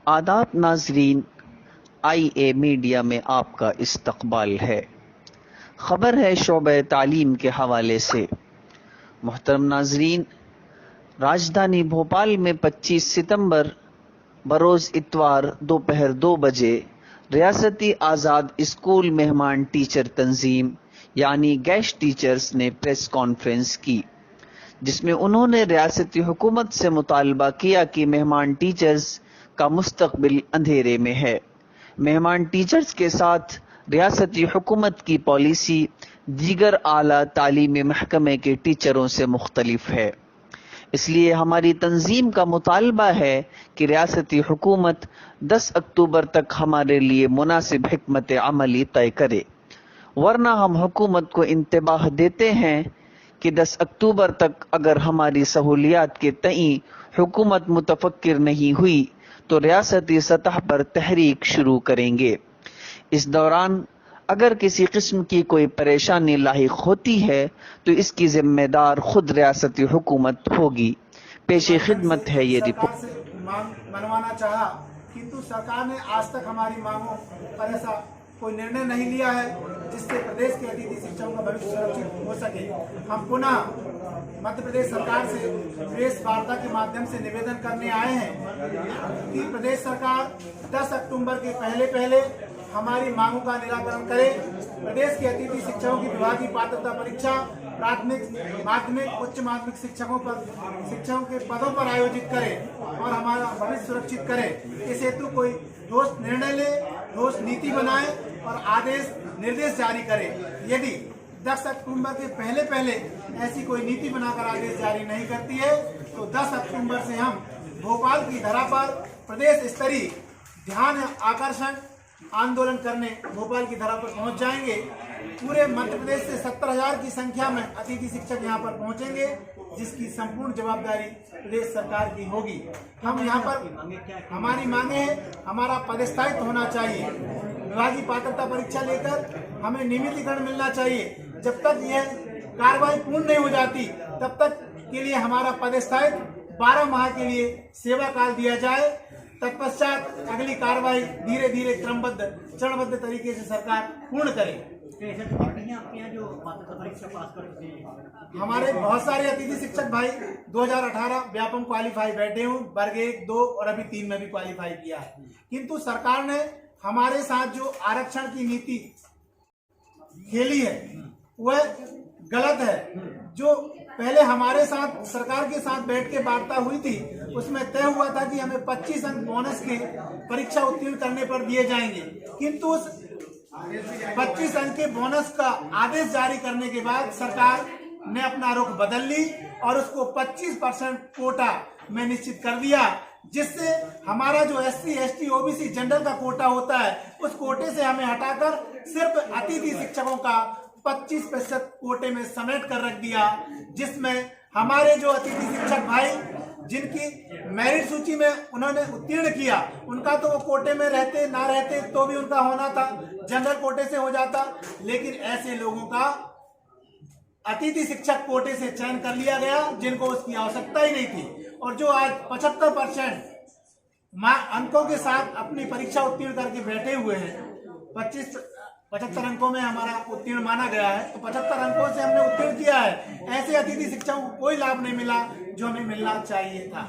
आदाब नाजरीन, IA media में आपका इस्तकबाल है। खबर है शोबे तालीम के हवाले से। मोहतरम नाजरीन, राजधानी भोपाल में 25 सितंबर बरोज़ इतवार दोपहर 2 बजे रियासती आज़ाद स्कूल मेहमान टीचर तंजीम यानी गेस्ट टीचर्स ने प्रेस कॉन्फ्रेंस की, जिसमें उन्होंने रियासती हुकूमत से मुतालबा किया कि मेहमान टीचर्स का मुस्तकबिल अंधेरे में है। मेहमान टीचर्स के साथ रियासती हुकूमत की पॉलिसी दीगर आला तालीमी महकमे के टीचरों से मुख्तलिफ है। इसलिए हमारी तंजीम का मुतालबा है कि रियासती हुकूमत 10 अक्टूबर तक हमारे लिए मुनासिब हिकमत अमली तय करे, वरना हम हुकूमत को इंतबाह देते हैं कि 10 अक्टूबर तक अगर हमारी सहूलियात के तई हुकूमत मुतफक्किर नहीं हुई तो रियासती सतह पर तहरीक शुरू करेंगे। इस दौरान अगर किसी किस्म की कोई परेशानी लाहिक होती है तो इसकी जिम्मेदार खुद रियासती हुकूमत होगी। पेशे खिदमत है ये सरकार रिपोर्ट। से मांग मनवाना चाहा, किंतु सरकार ने आज तक हमारी मांगों पर ऐसा कोई निर्णय नहीं लिया है जिससे प्रदेश के अतिथि शिक्षकों का भविष्य सुरक्षित हो सके। हम पुनः मध्य प्रदेश सरकार से प्रेस वार्ता के माध्यम से निवेदन करने आए हैं कि प्रदेश सरकार 10 अक्टूबर के पहले हमारी मांगों का निराकरण करे। प्रदेश के अतिथि शिक्षकों की विभागीय पात्रता परीक्षा प्राथमिक, माध्यमिक, उच्च माध्यमिक शिक्षकों के पदों पर आयोजित करे और हमारा भविष्य सुरक्षित करे। इस हेतु कोई ठोस निर्णय ले, ठोस नीति बनाए और आदेश निर्देश जारी करे। यदि 10 अक्टूबर के पहले ऐसी कोई नीति बनाकर आदेश जारी नहीं करती है तो 10 अक्टूबर से हम भोपाल की धरा पर प्रदेश स्तरीय ध्यान आकर्षण आंदोलन करने भोपाल की धरा पर पहुंच जाएंगे। पूरे मध्य प्रदेश से 70,000 की संख्या में अतिथि शिक्षक यहां पर पहुंचेंगे, जिसकी संपूर्ण जवाबदारी प्रदेश सरकार की होगी। हम यहां पर हमारी मांगे हैं, हमारा पदस्थायित्व होना चाहिए, विभागीय पात्रता परीक्षा लेकर हमें नियमितीकरण मिलना चाहिए। जब तक यह कार्रवाई पूर्ण नहीं हो जाती तब तक के लिए हमारा पदस्थायित्व 12 माह के लिए सेवा काल दिया जाए। तत्पश्चात अगली कार्रवाई धीरे धीरे क्रमबद्ध चरणबद्ध तरीके से सरकार पूर्ण करे। जो पात्रता परीक्षा पास कर चुके हैं हमारे बहुत सारे अतिथि शिक्षक भाई 2018 व्यापम क्वालिफाई बैठे हूँ, वर्ग 1, 2 और अभी 3 में भी क्वालिफाई किया है। किंतु सरकार ने हमारे साथ जो आरक्षण की नीति खेली है वह गलत है। जो पहले हमारे साथ सरकार के साथ बैठ के वार्ता हुई थी उसमें तय हुआ था कि हमें 25 अंक बोनस के परीक्षा उत्तीर्ण करने पर दिए जाएंगे, किंतु उस 25 अंक के बोनस का आदेश जारी करने के बाद सरकार ने अपना रुख बदल ली और उसको 25% कोटा में निश्चित कर दिया, जिससे हमारा जो SC, ST, OBC जनरल का कोटा होता है उस कोटे से हमें हटाकर सिर्फ अतिथि शिक्षकों का 25% कोटे में समेट कर रख दिया, जिसमें हमारे जो अतिथि शिक्षक भाई जिनकी मेरिट सूची में उन्होंने उत्तीर्ण किया उनका तो वो कोटे में रहते ना रहते तो भी उनका होना था, जनरल कोटे से हो जाता, लेकिन ऐसे लोगों का अतिथि शिक्षक कोटे से चयन कर लिया गया जिनको उसकी आवश्यकता ही नहीं थी। और जो आज 75% अंकों के साथ अपनी परीक्षा उत्तीर्ण करके बैठे हुए हैं, 75 अंकों में हमारा उत्तीर्ण माना गया है, तो 75 अंकों से हमने उत्तीर्ण किया है। ऐसे अतिथि शिक्षकों को कोई लाभ नहीं मिला जो हमें मिलना चाहिए था।